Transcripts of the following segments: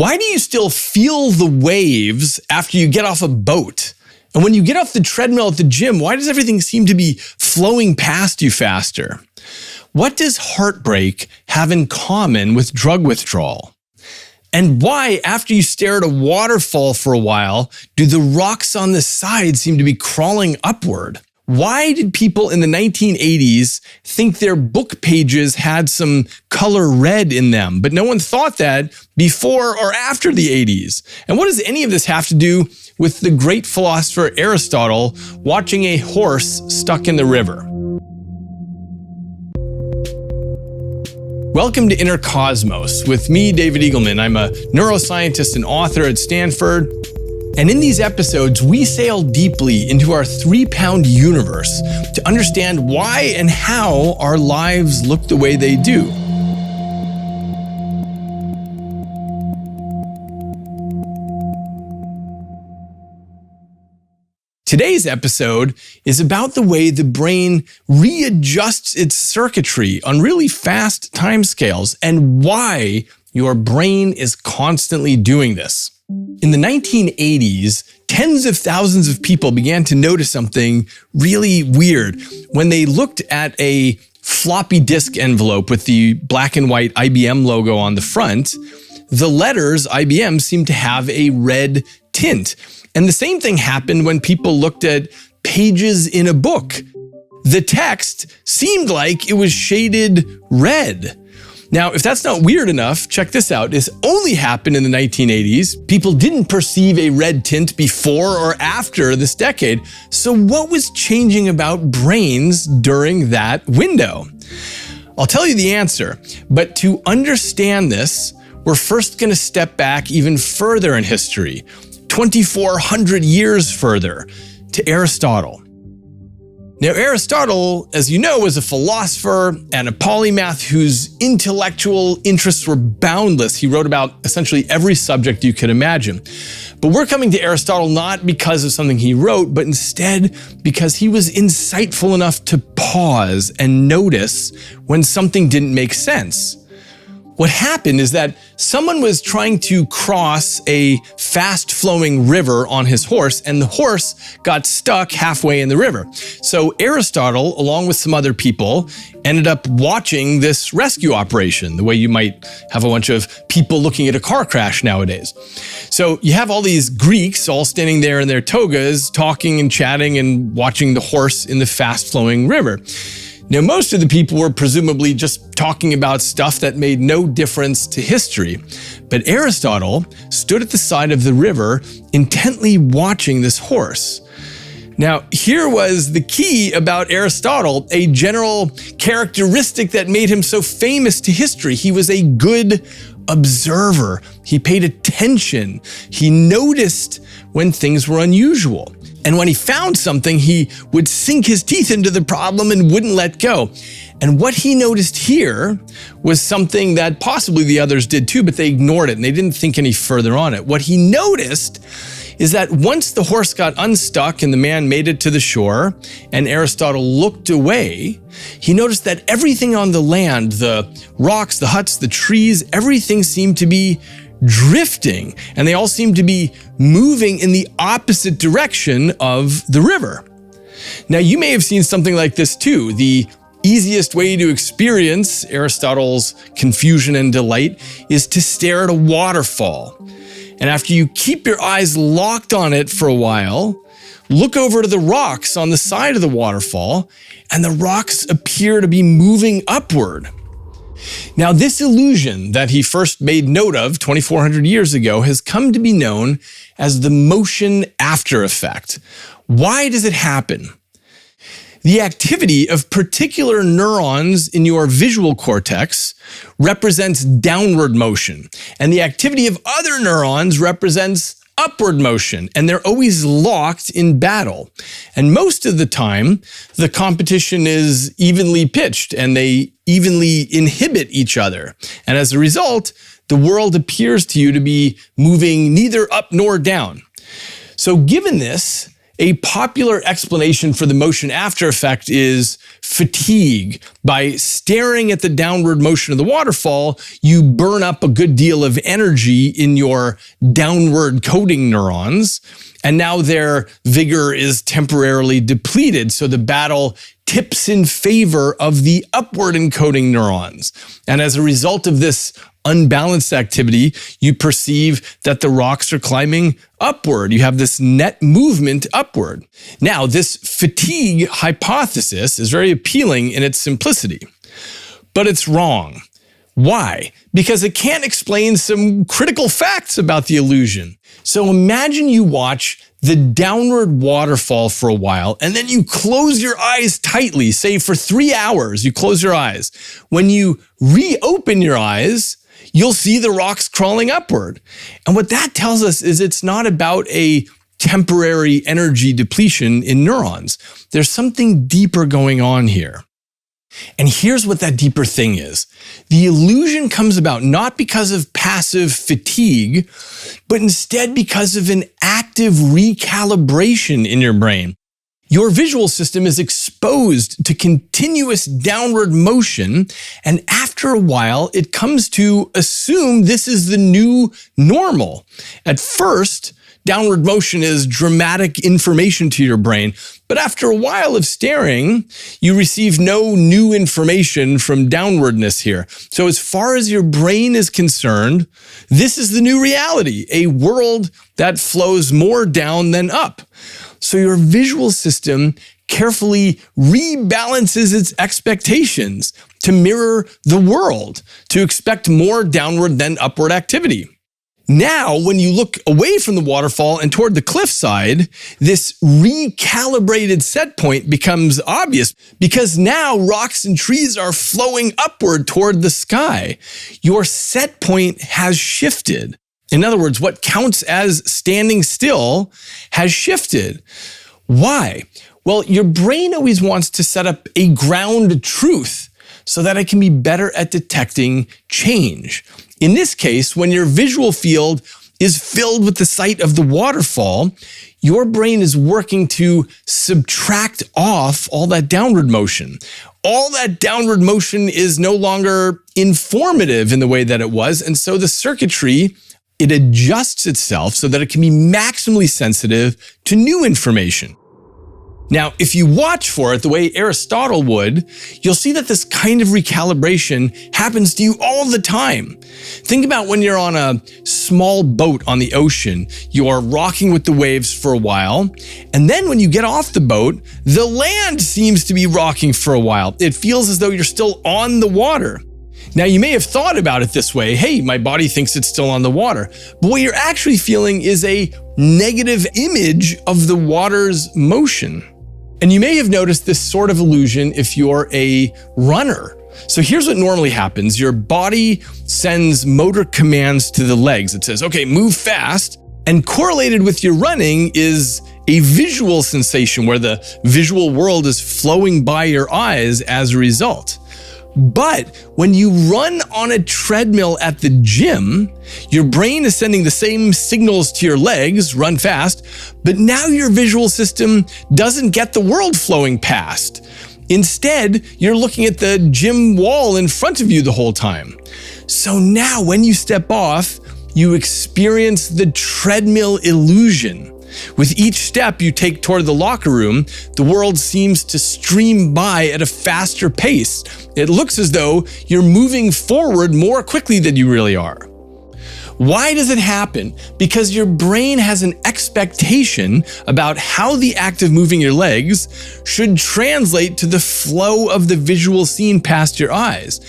Why do you still feel the waves after you get off a boat? And when you get off the treadmill at the gym, why does everything seem to be flowing past you faster? What does heartbreak have in common with drug withdrawal? And why, after you stare at a waterfall for a while, do the rocks on the side seem to be crawling upward? Why did people in the 1980s think their book pages had some color red in them, but no one thought that before or after the 80s? And what does any of this have to do with the great philosopher Aristotle watching a horse stuck in the river? Welcome to Inner Cosmos with me, David Eagleman. I'm a neuroscientist and author at Stanford. And in these episodes, we sail deeply into our 3-pound universe to understand why and how our lives look the way they do. Today's episode is about the way the brain readjusts its circuitry on really fast timescales and why your brain is constantly doing this. In the 1980s, tens of thousands of people began to notice something really weird when they looked at a floppy disk envelope with the black and white IBM logo on the front. The letters IBM seemed to have a red tint. And the same thing happened when people looked at pages in a book. The text seemed like it was shaded red. Now, if that's not weird enough, check this out. This only happened in the 1980s. People didn't perceive a red tint before or after this decade. So what was changing about brains during that window? I'll tell you the answer, but to understand this, we're first going to step back even further in history, 2,400 years further, to Aristotle. Now, Aristotle, as you know, was a philosopher and a polymath whose intellectual interests were boundless. He wrote about essentially every subject you could imagine. But we're coming to Aristotle not because of something he wrote, but instead because he was insightful enough to pause and notice when something didn't make sense. What happened is that someone was trying to cross a fast-flowing river on his horse, and the horse got stuck halfway in the river. So Aristotle, along with some other people, ended up watching this rescue operation, the way you might have a bunch of people looking at a car crash nowadays. So you have all these Greeks all standing there in their togas, talking and chatting and watching the horse in the fast-flowing river. Now, most of the people were presumably just talking about stuff that made no difference to history. But Aristotle stood at the side of the river, intently watching this horse. Now, here was the key about Aristotle, a general characteristic that made him so famous to history. He was a good observer. He paid attention. He noticed when things were unusual. And when he found something, he would sink his teeth into the problem and wouldn't let go. And what he noticed here was something that possibly the others did too, but they ignored it and they didn't think any further on it. What he noticed is that once the horse got unstuck and the man made it to the shore and Aristotle looked away, he noticed that everything on the land, the rocks, the huts, the trees, everything seemed to be drifting, and they all seemed to be moving in the opposite direction of the river. Now, you may have seen something like this too. The easiest way to experience Aristotle's confusion and delight is to stare at a waterfall. And after you keep your eyes locked on it for a while, look over to the rocks on the side of the waterfall, and the rocks appear to be moving upward. Now, this illusion that he first made note of 2,400 years ago has come to be known as the motion after effect. Why does it happen? The activity of particular neurons in your visual cortex represents downward motion, and the activity of other neurons represents upward motion, and they're always locked in battle. And most of the time, the competition is evenly pitched and they evenly inhibit each other. And as a result, the world appears to you to be moving neither up nor down. So given this, a popular explanation for the motion after effect is fatigue. By staring at the downward motion of the waterfall, you burn up a good deal of energy in your downward coding neurons, and now their vigor is temporarily depleted, so the battle tips in favor of the upward encoding neurons. And as a result of this unbalanced activity, you perceive that the rocks are climbing upward. You have this net movement upward. Now, this fatigue hypothesis is very appealing in its simplicity, but it's wrong. Why? Because it can't explain some critical facts about the illusion. So imagine you watch the downward waterfall for a while, and then you close your eyes tightly, say for 3 hours, you close your eyes. When you reopen your eyes, you'll see the rocks crawling upward. And what that tells us is it's not about a temporary energy depletion in neurons. There's something deeper going on here. And here's what that deeper thing is. The illusion comes about not because of passive fatigue, but instead because of an active recalibration in your brain. Your visual system is exposed to continuous downward motion, and after a while, it comes to assume this is the new normal. At first, downward motion is dramatic information to your brain, but after a while of staring, you receive no new information from downwardness here. So as far as your brain is concerned, this is the new reality, a world that flows more down than up. So your visual system carefully rebalances its expectations to mirror the world, to expect more downward than upward activity. Now, when you look away from the waterfall and toward the cliffside, this recalibrated set point becomes obvious because now rocks and trees are flowing upward toward the sky. Your set point has shifted. In other words, what counts as standing still has shifted. Why? Well, your brain always wants to set up a ground truth so that it can be better at detecting change. In this case, when your visual field is filled with the sight of the waterfall, your brain is working to subtract off all that downward motion. All that downward motion is no longer informative in the way that it was, and so the circuitry, it adjusts itself so that it can be maximally sensitive to new information. Now, if you watch for it the way Aristotle would, you'll see that this kind of recalibration happens to you all the time. Think about when you're on a small boat on the ocean. You are rocking with the waves for a while, and then when you get off the boat, the land seems to be rocking for a while. It feels as though you're still on the water. Now, you may have thought about it this way, hey, my body thinks it's still on the water. But what you're actually feeling is a negative image of the water's motion. And you may have noticed this sort of illusion if you're a runner. So here's what normally happens. Your body sends motor commands to the legs. It says, okay, move fast. And correlated with your running is a visual sensation where the visual world is flowing by your eyes as a result. But when you run on a treadmill at the gym, your brain is sending the same signals to your legs, run fast, but now your visual system doesn't get the world flowing past. Instead, you're looking at the gym wall in front of you the whole time. So now when you step off, you experience the treadmill illusion. With each step you take toward the locker room, the world seems to stream by at a faster pace. It looks as though you're moving forward more quickly than you really are. Why does it happen? Because your brain has an expectation about how the act of moving your legs should translate to the flow of the visual scene past your eyes.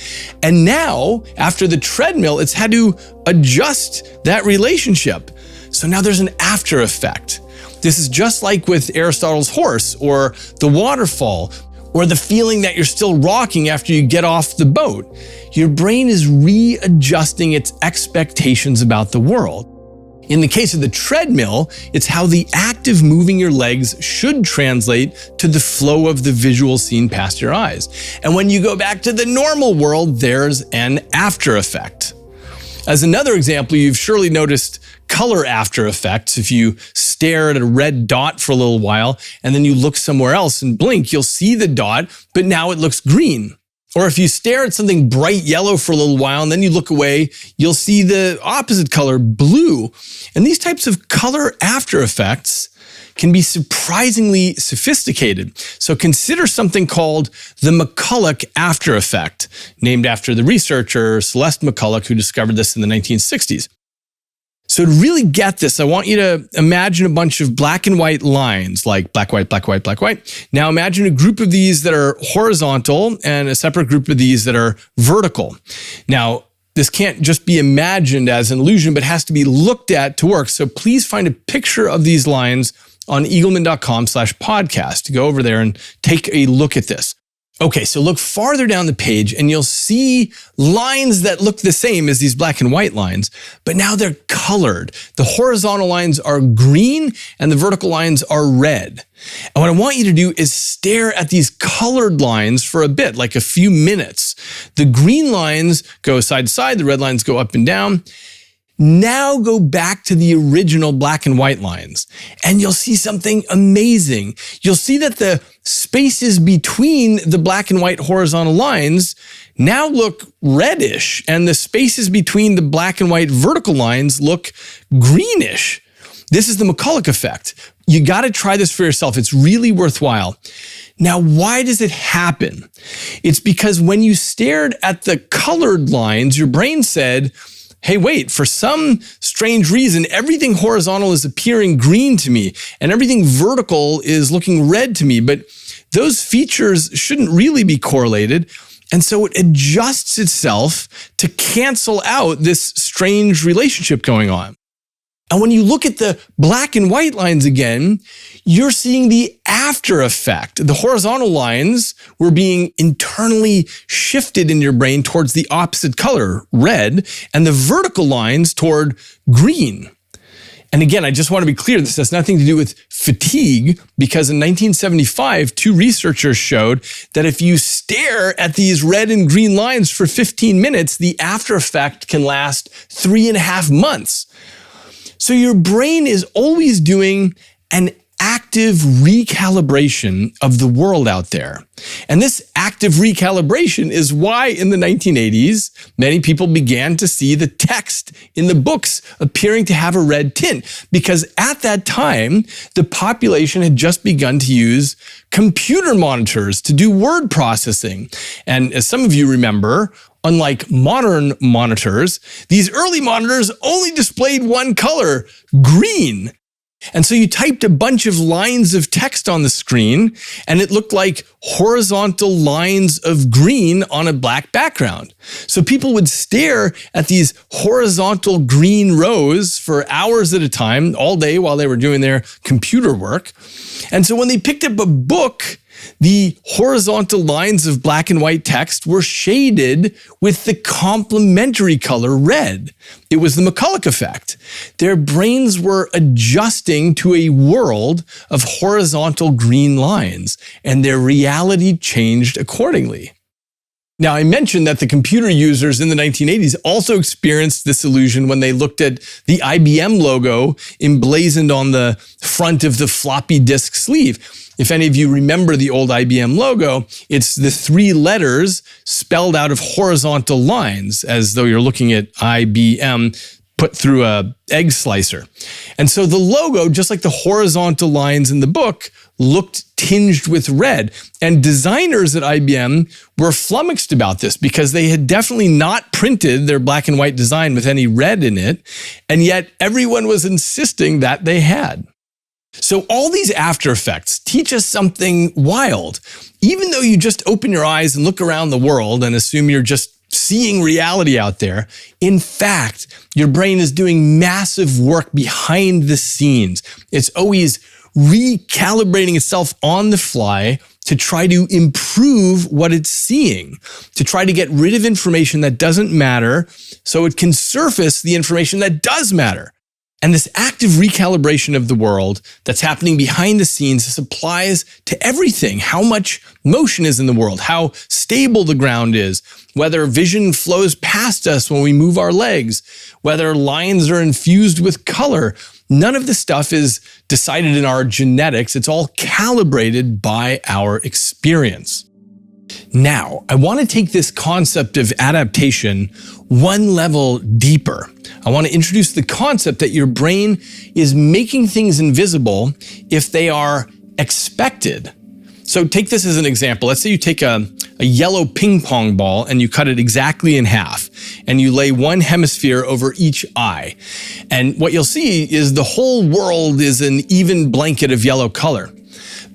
And now, after the treadmill, it's had to adjust that relationship. So now there's an after effect. This is just like with Aristotle's horse or the waterfall or the feeling that you're still rocking after you get off the boat. Your brain is readjusting its expectations about the world. In the case of the treadmill, it's how the act of moving your legs should translate to the flow of the visual scene past your eyes. And when you go back to the normal world, there's an after effect. As another example, you've surely noticed color after effects. If you stare at a red dot for a little while and then you look somewhere else and blink, you'll see the dot, but now it looks green. Or if you stare at something bright yellow for a little while and then you look away, you'll see the opposite color, blue. And these types of color after effects can be surprisingly sophisticated. So consider something called the McCullough Effect, named after the researcher Celeste McCullough, who discovered this in the 1960s. So to really get this, I want you to imagine a bunch of black and white lines, like black, white, black, white, black, white. Now imagine a group of these that are horizontal and a separate group of these that are vertical. Now, this can't just be imagined as an illusion, but has to be looked at to work. So please find a picture of these lines on eagleman.com/podcast. Go over there and take a look at this. Okay, so look farther down the page and you'll see lines that look the same as these black and white lines, but now they're colored. The horizontal lines are green and the vertical lines are red. And what I want you to do is stare at these colored lines for a bit, like a few minutes. The green lines go side to side, the red lines go up and down. Now go back to the original black and white lines and you'll see something amazing. You'll see that the spaces between the black and white horizontal lines now look reddish and the spaces between the black and white vertical lines look greenish. This is the McCullough Effect. You got to try this for yourself. It's really worthwhile. Now, why does it happen? It's because when you stared at the colored lines, your brain said, hey, wait, for some strange reason, everything horizontal is appearing green to me and everything vertical is looking red to me, but those features shouldn't really be correlated. And so it adjusts itself to cancel out this strange relationship going on. And when you look at the black and white lines again, you're seeing the after effect. The horizontal lines were being internally shifted in your brain towards the opposite color, red, and the vertical lines toward green. And again, I just want to be clear, this has nothing to do with fatigue, because in 1975, two researchers showed that if you stare at these red and green lines for 15 minutes, the after effect can last 3.5 months. So your brain is always doing an active recalibration of the world out there. And this active recalibration is why in the 1980s, many people began to see the text in the books appearing to have a red tint, because at that time, the population had just begun to use computer monitors to do word processing. And as some of you remember, unlike modern monitors, these early monitors only displayed one color, green. And so you typed a bunch of lines of text on the screen and it looked like horizontal lines of green on a black background. So people would stare at these horizontal green rows for hours at a time, all day while they were doing their computer work. And so when they picked up a book, the horizontal lines of black and white text were shaded with the complementary color red. It was the McCullough Effect. Their brains were adjusting to a world of horizontal green lines, and their reality changed accordingly. Now, I mentioned that the computer users in the 1980s also experienced this illusion when they looked at the IBM logo emblazoned on the front of the floppy disk sleeve. If any of you remember the old IBM logo, it's the 3 letters spelled out of horizontal lines, as though you're looking at IBM put through a egg slicer. And so the logo, just like the horizontal lines in the book, looked tinged with red. And designers at IBM were flummoxed about this because they had definitely not printed their black and white design with any red in it, and yet everyone was insisting that they had. So all these after effects teach us something wild. Even though you just open your eyes and look around the world and assume you're just seeing reality out there, in fact, your brain is doing massive work behind the scenes. It's always recalibrating itself on the fly to try to improve what it's seeing, to try to get rid of information that doesn't matter so it can surface the information that does matter. And this active recalibration of the world that's happening behind the scenes, this applies to everything. How much motion is in the world, how stable the ground is, whether vision flows past us when we move our legs, whether lines are infused with color. None of this stuff is decided in our genetics. It's all calibrated by our experience. Now, I want to take this concept of adaptation one level deeper. I want to introduce the concept that your brain is making things invisible if they are expected. So take this as an example. Let's say you take a yellow ping pong ball and you cut it exactly in half, and you lay one hemisphere over each eye. And what you'll see is the whole world is an even blanket of yellow color.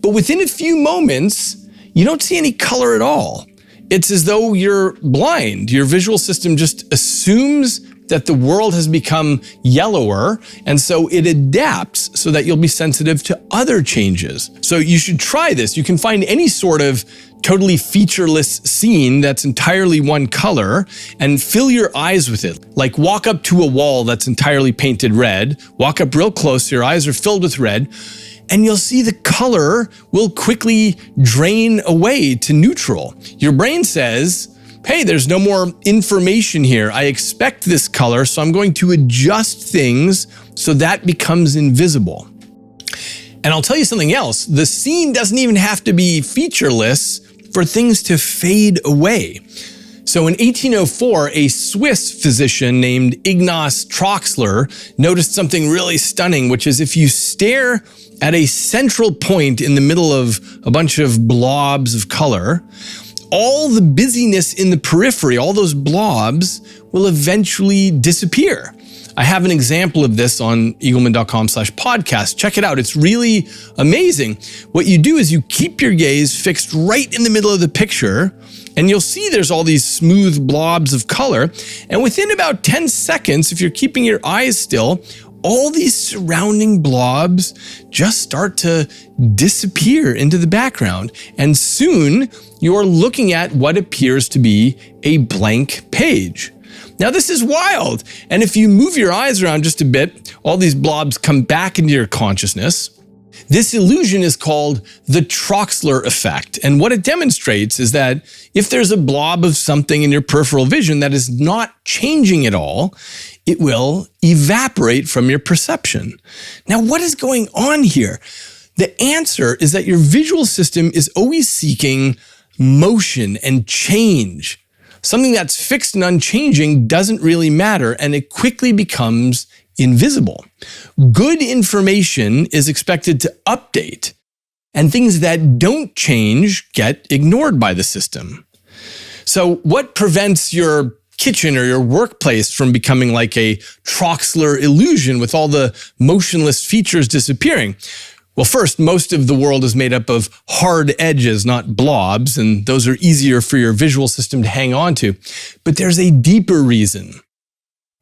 But within a few moments, you don't see any color at all. It's as though you're blind. Your visual system just assumes that the world has become yellower, and so it adapts so that you'll be sensitive to other changes. So you should try this. You can find any sort of totally featureless scene that's entirely one color and fill your eyes with it. Like walk up to a wall that's entirely painted red, walk up real close, your eyes are filled with red, and you'll see the color will quickly drain away to neutral. Your brain says, hey, there's no more information here. I expect this color, so I'm going to adjust things so that becomes invisible. And I'll tell you something else. The scene doesn't even have to be featureless for things to fade away. So in 1804, a Swiss physician named Ignaz Troxler noticed something really stunning, which is if you stare at a central point in the middle of a bunch of blobs of color, all the busyness in the periphery, all those blobs, will eventually disappear. I have an example of this on eagleman.com/podcast. Check it out. It's really amazing. What you do is you keep your gaze fixed right in the middle of the picture, and you'll see there's all these smooth blobs of color. And within about 10 seconds, if you're keeping your eyes still, all these surrounding blobs just start to disappear into the background. And soon you're looking at what appears to be a blank page. Now this is wild. And if you move your eyes around just a bit, all these blobs come back into your consciousness. This illusion is called the Troxler Effect. And what it demonstrates is that if there's a blob of something in your peripheral vision that is not changing at all, it will evaporate from your perception. Now, what is going on here? The answer is that your visual system is always seeking motion and change. Something that's fixed and unchanging doesn't really matter, and it quickly becomes invisible. Good information is expected to update, and things that don't change get ignored by the system. So what prevents your kitchen or your workplace from becoming like a Troxler illusion with all the motionless features disappearing? Well, first, most of the world is made up of hard edges, not blobs, and those are easier for your visual system to hang on to. But there's a deeper reason.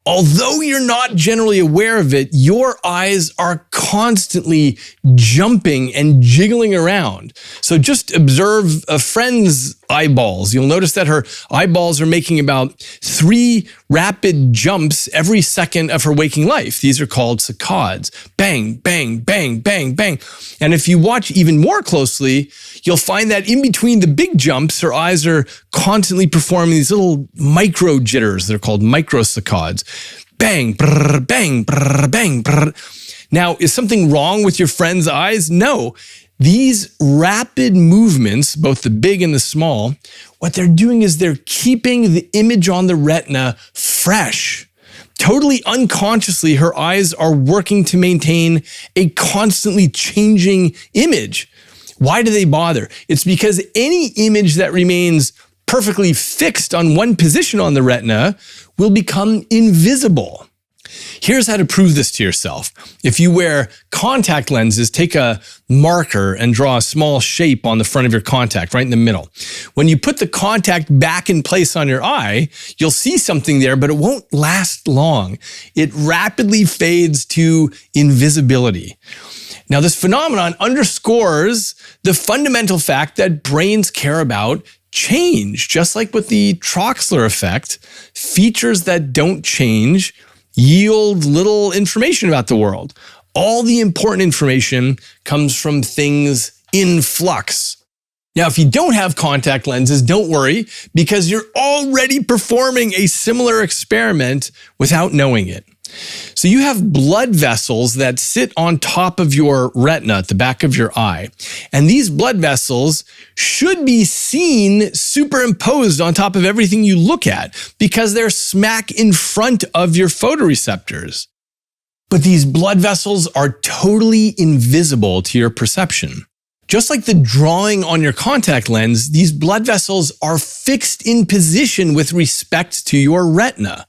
Although you're not generally aware of it, your eyes are constantly jumping and jiggling around. So just observe a friend's eyeballs. You'll notice that her eyeballs are making about 3 rapid jumps every second of her waking life. These are called saccades. Bang, bang, bang, bang, bang. And if you watch even more closely, you'll find that in between the big jumps, her eyes are constantly performing these little micro jitters. They're called micro saccades. Bang, brr, bang, brr, bang, brr. Now, is something wrong with your friend's eyes? No. These rapid movements, both the big and the small, what they're doing is they're keeping the image on the retina fresh. Totally unconsciously, her eyes are working to maintain a constantly changing image. Why do they bother? It's because any image that remains perfectly fixed on one position on the retina will become invisible. Here's how to prove this to yourself. If you wear contact lenses, take a marker and draw a small shape on the front of your contact, right in the middle. When you put the contact back in place on your eye, you'll see something there, but it won't last long. It rapidly fades to invisibility. Now, this phenomenon underscores the fundamental fact that brains care about change. Just like with the Troxler effect, features that don't change yield little information about the world. All the important information comes from things in flux. Now, if you don't have contact lenses, don't worry, because you're already performing a similar experiment without knowing it. So you have blood vessels that sit on top of your retina at the back of your eye. And these blood vessels should be seen superimposed on top of everything you look at because they're smack in front of your photoreceptors. But these blood vessels are totally invisible to your perception. Just like the drawing on your contact lens, these blood vessels are fixed in position with respect to your retina.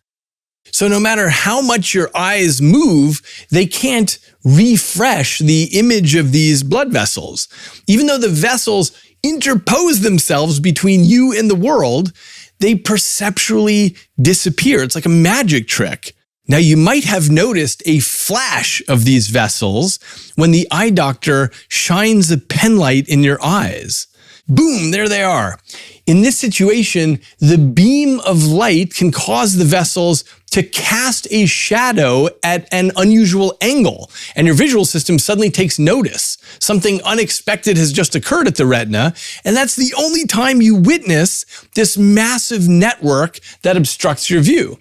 So no matter how much your eyes move, they can't refresh the image of these blood vessels. Even though the vessels interpose themselves between you and the world, they perceptually disappear. It's like a magic trick. Now, you might have noticed a flash of these vessels when the eye doctor shines a penlight in your eyes. Boom, there they are. In this situation, the beam of light can cause the vessels to cast a shadow at an unusual angle, and your visual system suddenly takes notice. Something unexpected has just occurred at the retina, and that's the only time you witness this massive network that obstructs your view.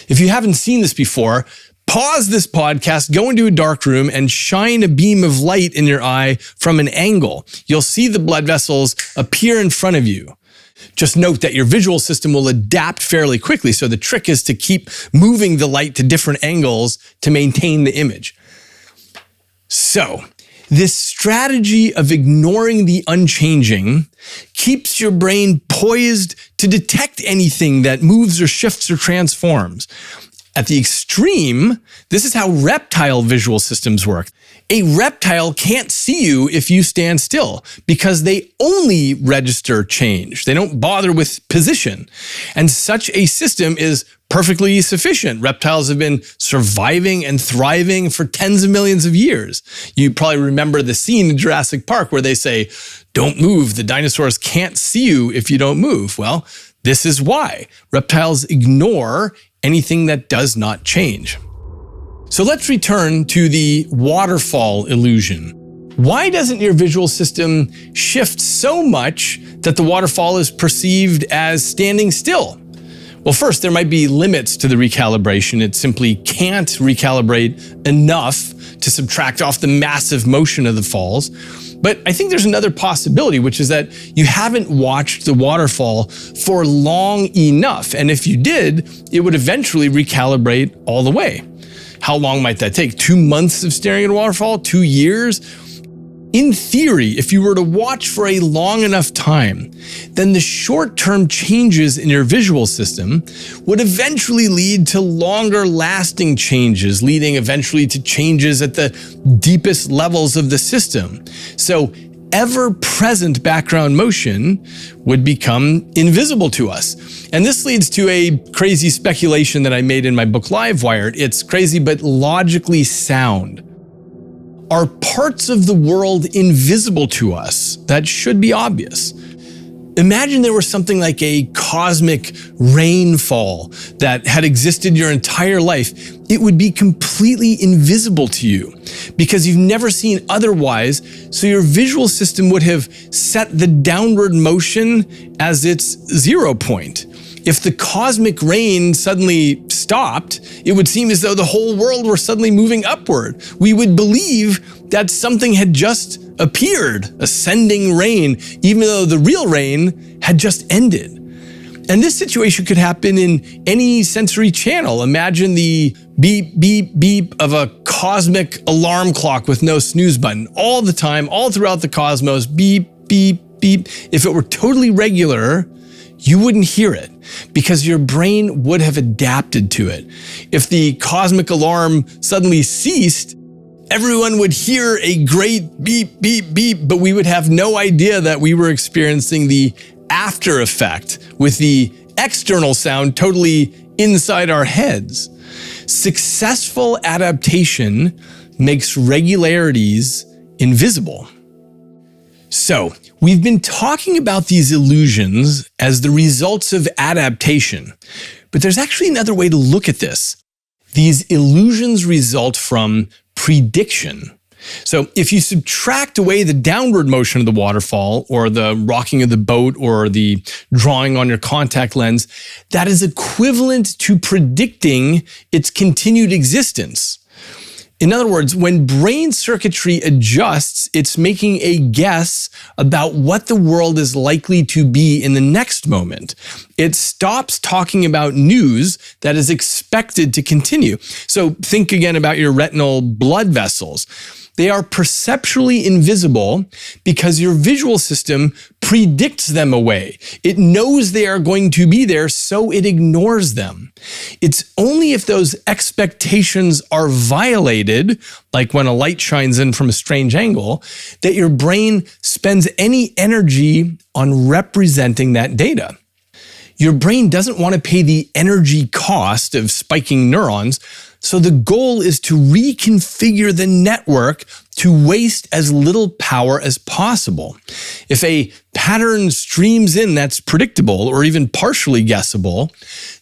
If you haven't seen this before, pause this podcast, go into a dark room, and shine a beam of light in your eye from an angle. You'll see the blood vessels appear in front of you. Just note that your visual system will adapt fairly quickly, so the trick is to keep moving the light to different angles to maintain the image. So, this strategy of ignoring the unchanging keeps your brain poised to detect anything that moves or shifts or transforms. At the extreme, this is how reptile visual systems work. A reptile can't see you if you stand still because they only register change. They don't bother with position. And such a system is perfectly sufficient. Reptiles have been surviving and thriving for tens of millions of years. You probably remember the scene in Jurassic Park where they say, "Don't move, the dinosaurs can't see you if you don't move." Well, this is why reptiles ignore anything that does not change. So let's return to the waterfall illusion. Why doesn't your visual system shift so much that the waterfall is perceived as standing still? Well, first, there might be limits to the recalibration. It simply can't recalibrate enough to subtract off the massive motion of the falls. But I think there's another possibility, which is that you haven't watched the waterfall for long enough. And if you did, it would eventually recalibrate all the way. How long might that take? 2 months of staring at a waterfall? 2 years? In theory, if you were to watch for a long enough time, then the short-term changes in your visual system would eventually lead to longer-lasting changes, leading eventually to changes at the deepest levels of the system. So ever-present background motion would become invisible to us. And this leads to a crazy speculation that I made in my book Livewired. It's crazy but logically sound. Are parts of the world invisible to us? That should be obvious. Imagine there was something like a cosmic rainfall that had existed your entire life. It would be completely invisible to you because you've never seen otherwise, so your visual system would have set the downward motion as its 0 point. If the cosmic rain suddenly stopped, it would seem as though the whole world were suddenly moving upward. We would believe that something had just appeared, ascending rain, even though the real rain had just ended. And this situation could happen in any sensory channel. Imagine the beep, beep, beep of a cosmic alarm clock with no snooze button all the time, all throughout the cosmos, beep, beep, beep. If it were totally regular, you wouldn't hear it because your brain would have adapted to it. If the cosmic alarm suddenly ceased, everyone would hear a great beep, beep, beep, but we would have no idea that we were experiencing the Aftereffect with the external sound totally inside our heads. Successful adaptation makes regularities invisible. So, we've been talking about these illusions as the results of adaptation, but there's actually another way to look at this. These illusions result from prediction. So if you subtract away the downward motion of the waterfall or the rocking of the boat or the drawing on your contact lens, that is equivalent to predicting its continued existence. In other words, when brain circuitry adjusts, it's making a guess about what the world is likely to be in the next moment. It stops talking about news that is expected to continue. So think again about your retinal blood vessels. They are perceptually invisible because your visual system predicts them away. It knows they are going to be there, so it ignores them. It's only if those expectations are violated, like when a light shines in from a strange angle, that your brain spends any energy on representing that data. Your brain doesn't want to pay the energy cost of spiking neurons, so the goal is to reconfigure the network to waste as little power as possible. If a pattern streams in that's predictable or even partially guessable,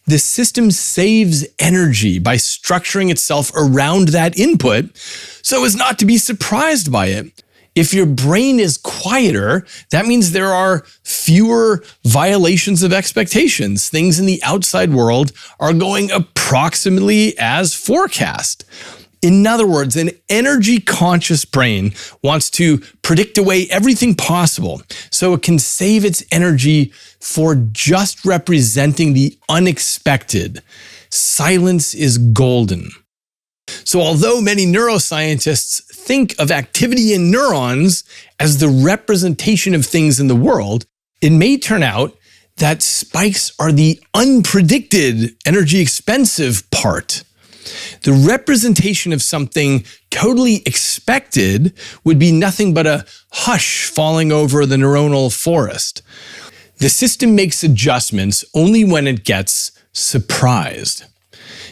the system saves energy by structuring itself around that input so as not to be surprised by it. If your brain is quieter, that means there are fewer violations of expectations. Things in the outside world are going approximately as forecast. In other words, an energy-conscious brain wants to predict away everything possible so it can save its energy for just representing the unexpected. Silence is golden. So although many neuroscientists think of activity in neurons as the representation of things in the world, it may turn out that spikes are the unpredicted, energy-expensive part. The representation of something totally expected would be nothing but a hush falling over the neuronal forest. The system makes adjustments only when it gets surprised.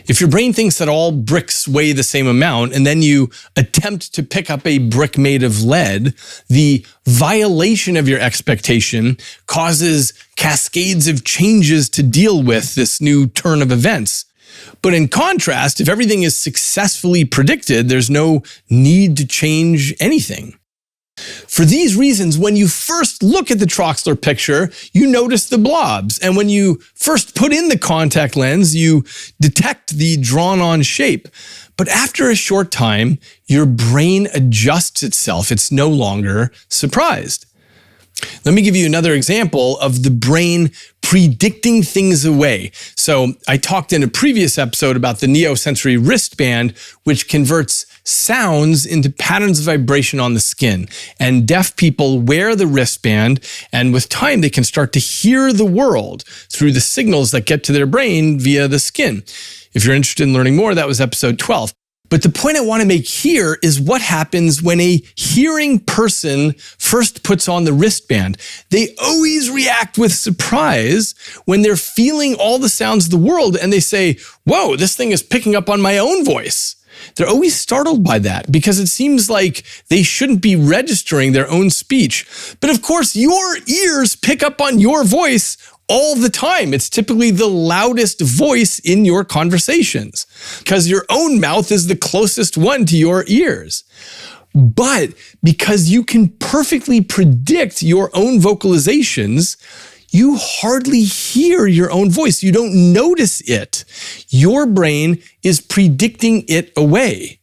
If your brain thinks that all bricks weigh the same amount and then you attempt to pick up a brick made of lead, the violation of your expectation causes cascades of changes to deal with this new turn of events. But in contrast, if everything is successfully predicted, there's no need to change anything. For these reasons, when you first look at the Troxler picture, you notice the blobs. And when you first put in the contact lens, you detect the drawn-on shape. But after a short time, your brain adjusts itself. It's no longer surprised. Let me give you another example of the brain predicting things away. So I talked in a previous episode about the neosensory wristband, which converts sounds into patterns of vibration on the skin. And deaf people wear the wristband, and with time, they can start to hear the world through the signals that get to their brain via the skin. If you're interested in learning more, that was episode 12. But the point I want to make here is what happens when a hearing person first puts on the wristband. They always react with surprise when they're feeling all the sounds of the world and they say, whoa, this thing is picking up on my own voice. They're always startled by that because it seems like they shouldn't be registering their own speech. But of course, your ears pick up on your voice all the time. It's typically the loudest voice in your conversations because your own mouth is the closest one to your ears. But because you can perfectly predict your own vocalizations, you hardly hear your own voice. You don't notice it. Your brain is predicting it away.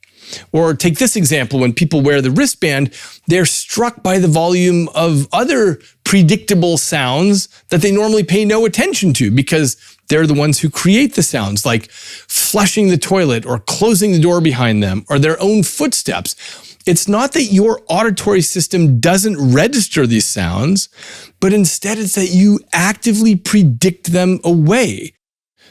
Or take this example, when people wear the wristband, they're struck by the volume of other predictable sounds that they normally pay no attention to because they're the ones who create the sounds, like flushing the toilet or closing the door behind them or their own footsteps. It's not that your auditory system doesn't register these sounds, but instead it's that you actively predict them away.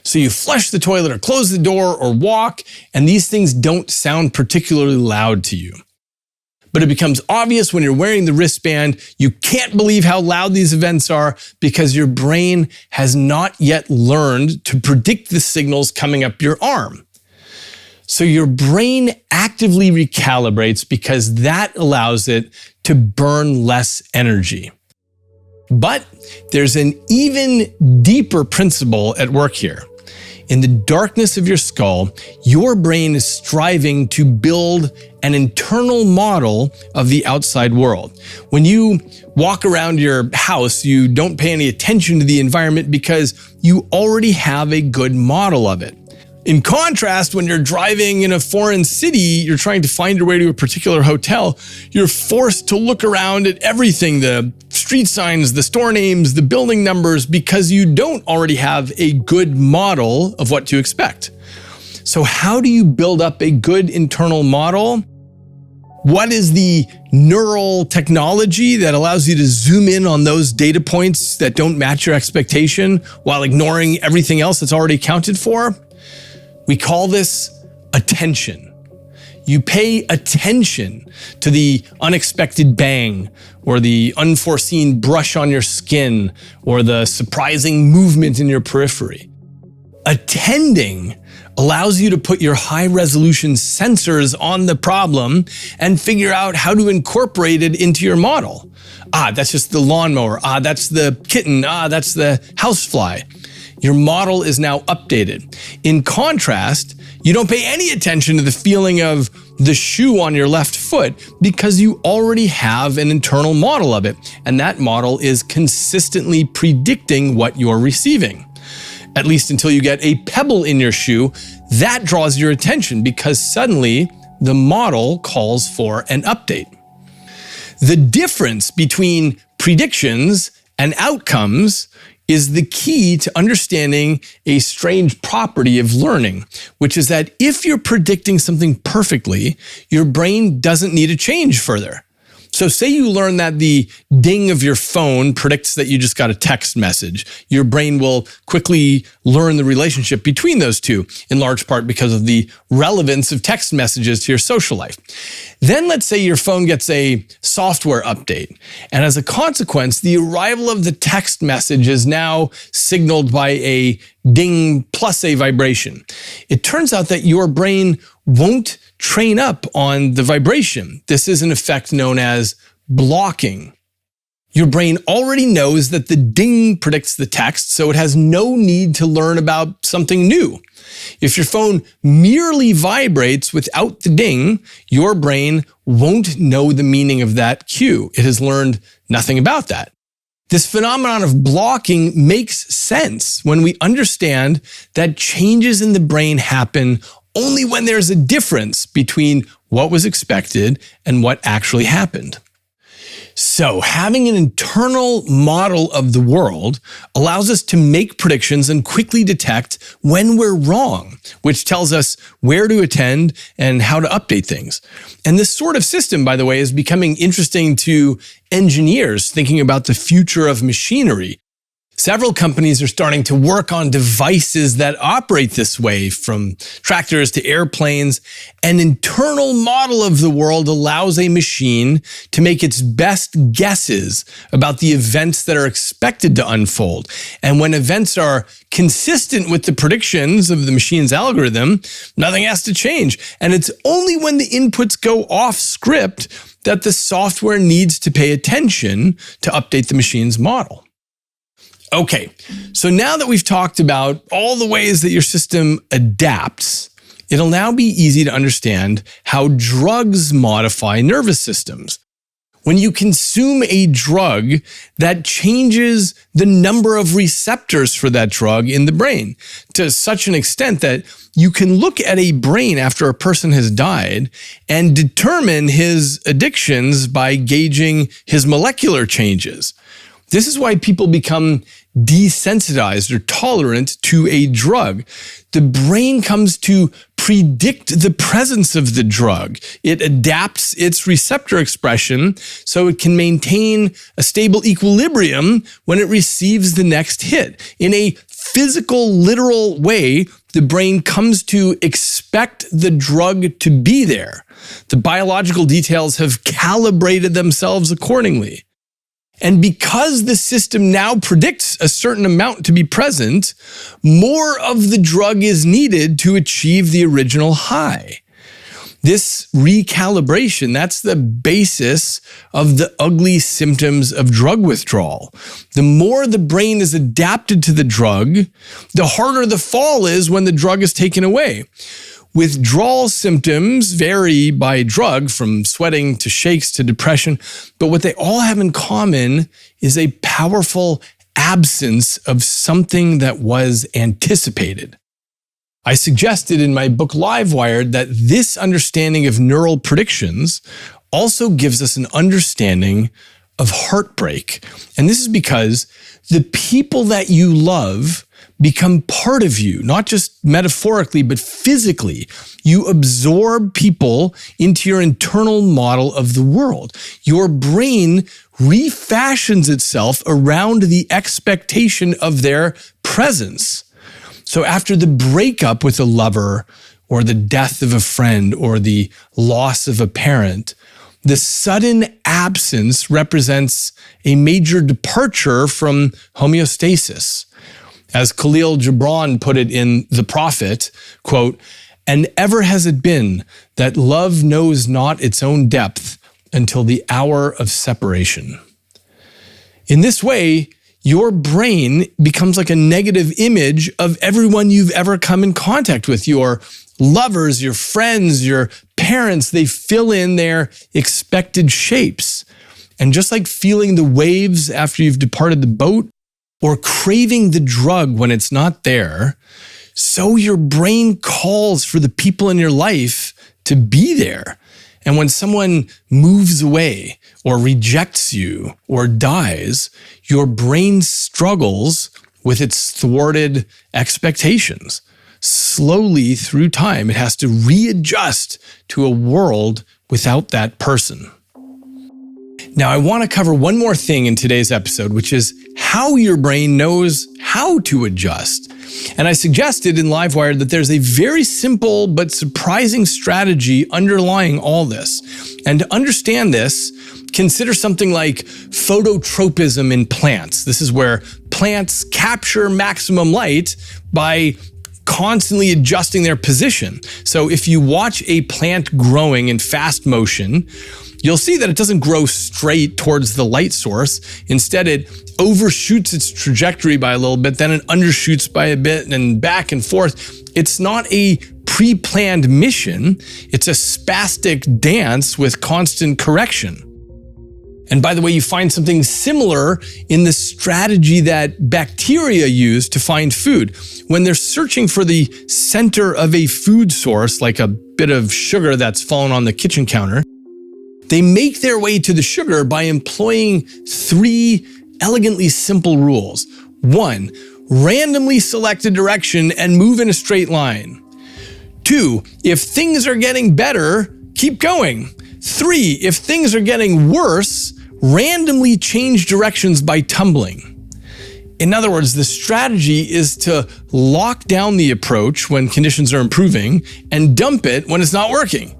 So you flush the toilet or close the door or walk, and these things don't sound particularly loud to you. But it becomes obvious when you're wearing the wristband, you can't believe how loud these events are because your brain has not yet learned to predict the signals coming up your arm. So your brain actively recalibrates because that allows it to burn less energy. But there's an even deeper principle at work here. In the darkness of your skull, your brain is striving to build an internal model of the outside world. When you walk around your house, you don't pay any attention to the environment because you already have a good model of it. In contrast, when you're driving in a foreign city, you're trying to find your way to a particular hotel, you're forced to look around at everything, the street signs, the store names, the building numbers, because you don't already have a good model of what to expect. So how do you build up a good internal model? What is the neural technology that allows you to zoom in on those data points that don't match your expectation while ignoring everything else that's already accounted for? We call this attention. You pay attention to the unexpected bang, or the unforeseen brush on your skin, or the surprising movement in your periphery. Attending allows you to put your high-resolution sensors on the problem and figure out how to incorporate it into your model. That's just the lawnmower. That's the kitten. That's the housefly. Your model is now updated. In contrast, you don't pay any attention to the feeling of the shoe on your left foot because you already have an internal model of it, and that model is consistently predicting what you're receiving. At least until you get a pebble in your shoe, that draws your attention because suddenly the model calls for an update. The difference between predictions and outcomes is the key to understanding a strange property of learning, which is that if you're predicting something perfectly, your brain doesn't need to change further. So say you learn that the ding of your phone predicts that you just got a text message. Your brain will quickly learn the relationship between those two, in large part because of the relevance of text messages to your social life. Then let's say your phone gets a software update, and as a consequence, the arrival of the text message is now signaled by a ding plus a vibration. It turns out that your brain won't train up on the vibration. This is an effect known as blocking. Your brain already knows that the ding predicts the text, so it has no need to learn about something new. If your phone merely vibrates without the ding, your brain won't know the meaning of that cue. It has learned nothing about that. This phenomenon of blocking makes sense when we understand that changes in the brain happen only when there's a difference between what was expected and what actually happened. So having an internal model of the world allows us to make predictions and quickly detect when we're wrong, which tells us where to attend and how to update things. And this sort of system, by the way, is becoming interesting to engineers thinking about the future of machinery. Several companies are starting to work on devices that operate this way, from tractors to airplanes. An internal model of the world allows a machine to make its best guesses about the events that are expected to unfold. And when events are consistent with the predictions of the machine's algorithm, nothing has to change. And it's only when the inputs go off script that the software needs to pay attention to update the machine's model. Okay, so now that we've talked about all the ways that your system adapts, it'll now be easy to understand how drugs modify nervous systems. When you consume a drug, that changes the number of receptors for that drug in the brain to such an extent that you can look at a brain after a person has died and determine his addictions by gauging his molecular changes. This is why people become desensitized or tolerant to a drug. The brain comes to predict the presence of the drug. It adapts its receptor expression so it can maintain a stable equilibrium when it receives the next hit. In a physical, literal way, the brain comes to expect the drug to be there. The biological details have calibrated themselves accordingly. And because the system now predicts a certain amount to be present, more of the drug is needed to achieve the original high. This recalibration, that's the basis of the ugly symptoms of drug withdrawal. The more the brain is adapted to the drug, the harder the fall is when the drug is taken away. Withdrawal symptoms vary by drug, from sweating to shakes to depression, but what they all have in common is a powerful absence of something that was anticipated. I suggested in my book Livewired that this understanding of neural predictions also gives us an understanding of heartbreak. And this is because the people that you love become part of you, not just metaphorically, but physically. You absorb people into your internal model of the world. Your brain refashions itself around the expectation of their presence. So after the breakup with a lover, or the death of a friend, or the loss of a parent, the sudden absence represents a major departure from homeostasis. As Khalil Gibran put it in The Prophet, quote, "And ever has it been that love knows not its own depth until the hour of separation." In this way, your brain becomes like a negative image of everyone you've ever come in contact with. Your lovers, your friends, your parents, they fill in their expected shapes. And just like feeling the waves after you've departed the boat, or craving the drug when it's not there, so your brain calls for the people in your life to be there. And when someone moves away or rejects you or dies, your brain struggles with its thwarted expectations. Slowly through time, it has to readjust to a world without that person. Now, I want to cover one more thing in today's episode, which is how your brain knows how to adjust. And I suggested in Livewired that there's a very simple but surprising strategy underlying all this. And to understand this, consider something like phototropism in plants. This is where plants capture maximum light by constantly adjusting their position. So if you watch a plant growing in fast motion, you'll see that it doesn't grow straight towards the light source. Instead, it overshoots its trajectory by a little bit, then it undershoots by a bit, and back and forth. It's not a pre-planned mission. It's a spastic dance with constant correction. And by the way, you find something similar in the strategy that bacteria use to find food. When they're searching for the center of a food source, like a bit of sugar that's fallen on the kitchen counter, they make their way to the sugar by employing 3 elegantly simple rules. 1, randomly select a direction and move in a straight line. 2, if things are getting better, keep going. 3, if things are getting worse, randomly change directions by tumbling. In other words, the strategy is to lock down the approach when conditions are improving and dump it when it's not working.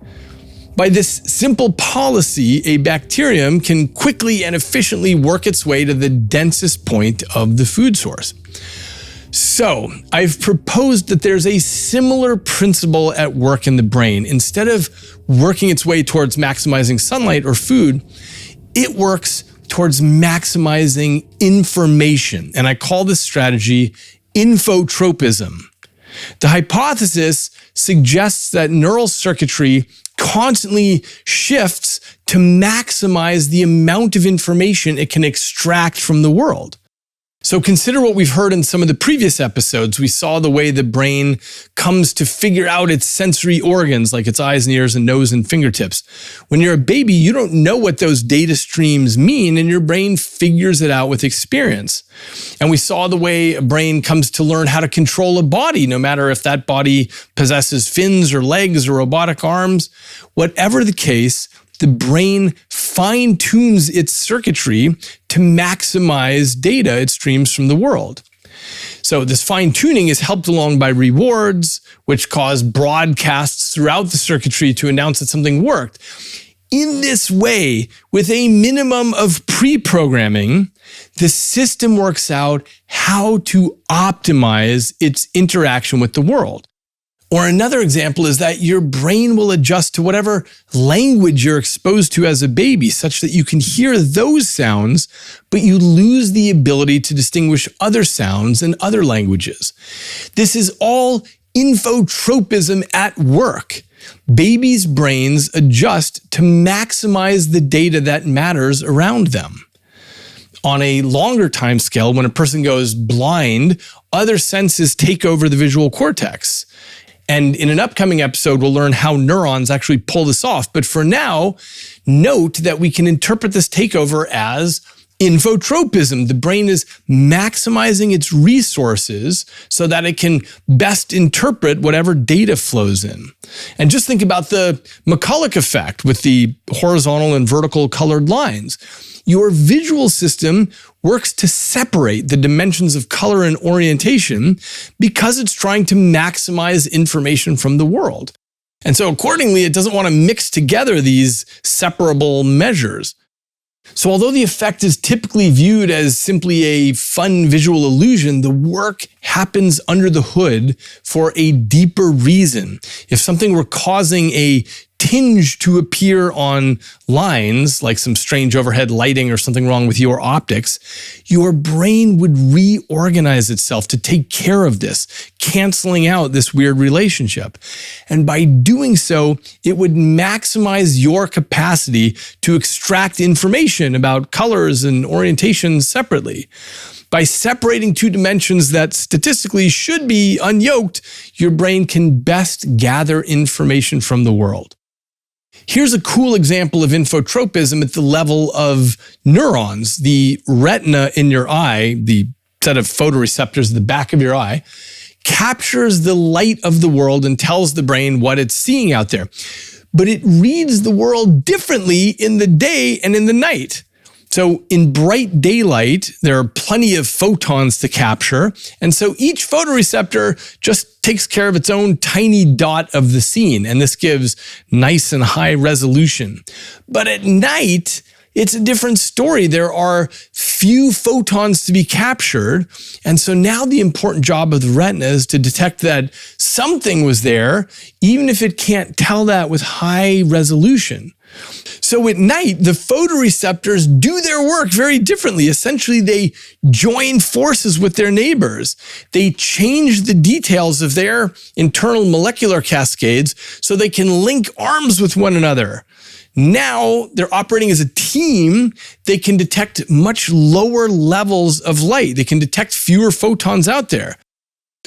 By this simple policy, a bacterium can quickly and efficiently work its way to the densest point of the food source. So, I've proposed that there's a similar principle at work in the brain. Instead of working its way towards maximizing sunlight or food, it works towards maximizing information. And I call this strategy Infotropism. The hypothesis suggests that neural circuitry constantly shifts to maximize the amount of information it can extract from the world. So consider what we've heard in some of the previous episodes. We saw the way the brain comes to figure out its sensory organs, like its eyes and ears and nose and fingertips. When you're a baby, you don't know what those data streams mean, and your brain figures it out with experience. And we saw the way a brain comes to learn how to control a body, no matter if that body possesses fins or legs or robotic arms. Whatever the case, the brain fine-tunes its circuitry to maximize data it streams from the world. So this fine-tuning is helped along by rewards, which cause broadcasts throughout the circuitry to announce that something worked. In this way, with a minimum of pre-programming, the system works out how to optimize its interaction with the world. Or another example is that your brain will adjust to whatever language you're exposed to as a baby, such that you can hear those sounds, but you lose the ability to distinguish other sounds in other languages. This is all infotropism at work. Babies' brains adjust to maximize the data that matters around them. On a longer time scale, when a person goes blind, other senses take over the visual cortex. And in an upcoming episode, we'll learn how neurons actually pull this off. But for now, note that we can interpret this takeover as infotropism. The brain is maximizing its resources so that it can best interpret whatever data flows in. And just think about the McCullough Effect with the horizontal and vertical colored lines. Your visual system works to separate the dimensions of color and orientation because it's trying to maximize information from the world. And so accordingly, it doesn't want to mix together these separable measures. So although the effect is typically viewed as simply a fun visual illusion, the work happens under the hood for a deeper reason. If something were causing a tinge to appear on lines, like some strange overhead lighting or something wrong with your optics, your brain would reorganize itself to take care of this, canceling out this weird relationship. And by doing so, it would maximize your capacity to extract information about colors and orientations separately. By separating two dimensions that statistically should be unyoked, your brain can best gather information from the world. Here's a cool example of infotropism at the level of neurons. The retina in your eye, the set of photoreceptors at the back of your eye, captures the light of the world and tells the brain what it's seeing out there. But it reads the world differently in the day and in the night. So in bright daylight, there are plenty of photons to capture. And so each photoreceptor just takes care of its own tiny dot of the scene. And this gives nice and high resolution. But at night, it's a different story. There are few photons to be captured. And so now the important job of the retina is to detect that something was there, even if it can't tell that with high resolution. So at night, the photoreceptors do their work very differently. Essentially, they join forces with their neighbors. They change the details of their internal molecular cascades so they can link arms with one another. Now they're operating as a team. They can detect much lower levels of light. They can detect fewer photons out there.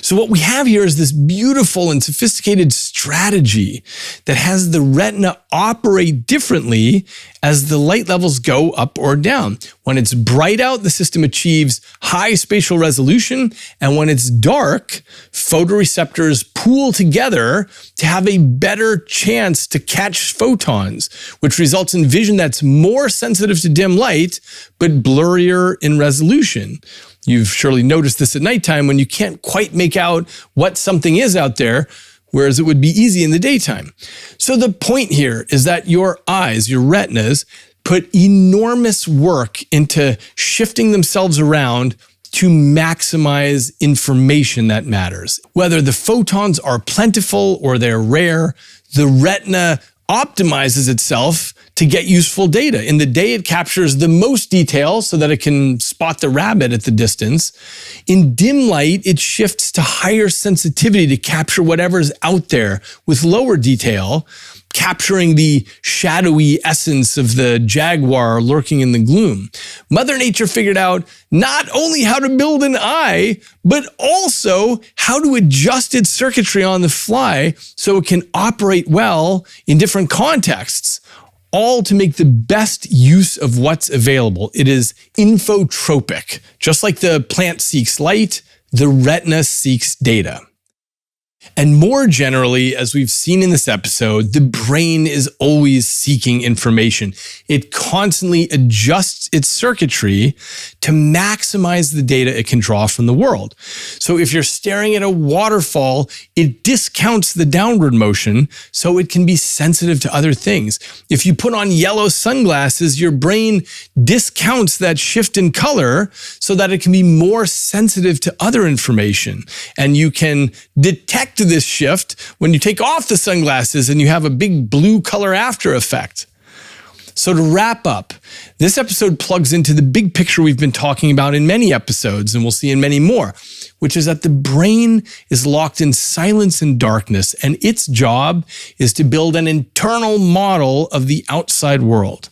So what we have here is this beautiful and sophisticated strategy that has the retina operate differently as the light levels go up or down. When it's bright out, the system achieves high spatial resolution, and when it's dark, photoreceptors pool together to have a better chance to catch photons, which results in vision that's more sensitive to dim light, but blurrier in resolution. You've surely noticed this at nighttime when you can't quite make out what something is out there, whereas it would be easy in the daytime. So the point here is that your eyes, your retinas, put enormous work into shifting themselves around to maximize information that matters. Whether the photons are plentiful or they're rare, the retina optimizes itself to get useful data. In the day, it captures the most detail so that it can spot the rabbit at the distance. In dim light, it shifts to higher sensitivity to capture whatever's out there with lower detail, capturing the shadowy essence of the jaguar lurking in the gloom. Mother Nature figured out not only how to build an eye, but also how to adjust its circuitry on the fly so it can operate well in different contexts, all to make the best use of what's available. It is infotropic. Just like the plant seeks light, the retina seeks data. And more generally, as we've seen in this episode, the brain is always seeking information. It constantly adjusts its circuitry to maximize the data it can draw from the world. So if you're staring at a waterfall, it discounts the downward motion so it can be sensitive to other things. If you put on yellow sunglasses, your brain discounts that shift in color so that it can be more sensitive to other information. And you can detect connect to this shift when you take off the sunglasses and you have a big blue color after effect. So to wrap up, this episode plugs into the big picture we've been talking about in many episodes, and we'll see in many more, which is that the brain is locked in silence and darkness, and its job is to build an internal model of the outside world.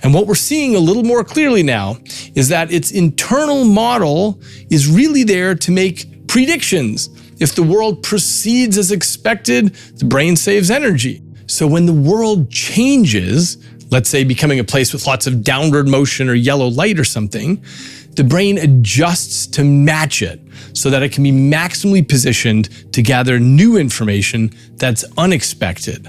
And what we're seeing a little more clearly now is that its internal model is really there to make predictions. If the world proceeds as expected, the brain saves energy. So when the world changes, let's say becoming a place with lots of downward motion or yellow light or something, the brain adjusts to match it so that it can be maximally positioned to gather new information that's unexpected.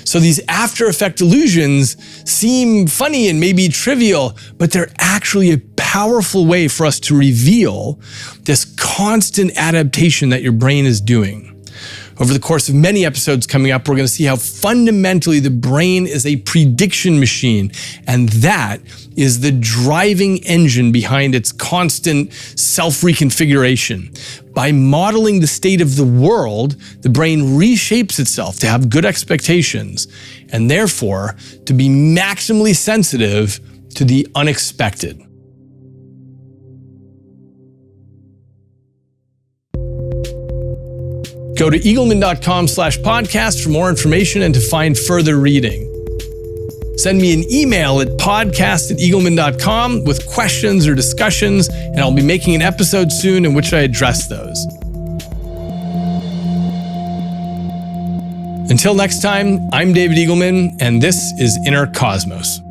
So these after effect illusions seem funny and maybe trivial, but they're actually a powerful way for us to reveal this constant adaptation that your brain is doing. Over the course of many episodes coming up, we're going to see how fundamentally the brain is a prediction machine, and that is the driving engine behind its constant self-reconfiguration. By modeling the state of the world, the brain reshapes itself to have good expectations, and therefore to be maximally sensitive to the unexpected. Go to eagleman.com/podcast for more information and to find further reading. Send me an email at podcast@eagleman.com with questions or discussions, and I'll be making an episode soon in which I address those. Until next time, I'm David Eagleman, and this is Inner Cosmos.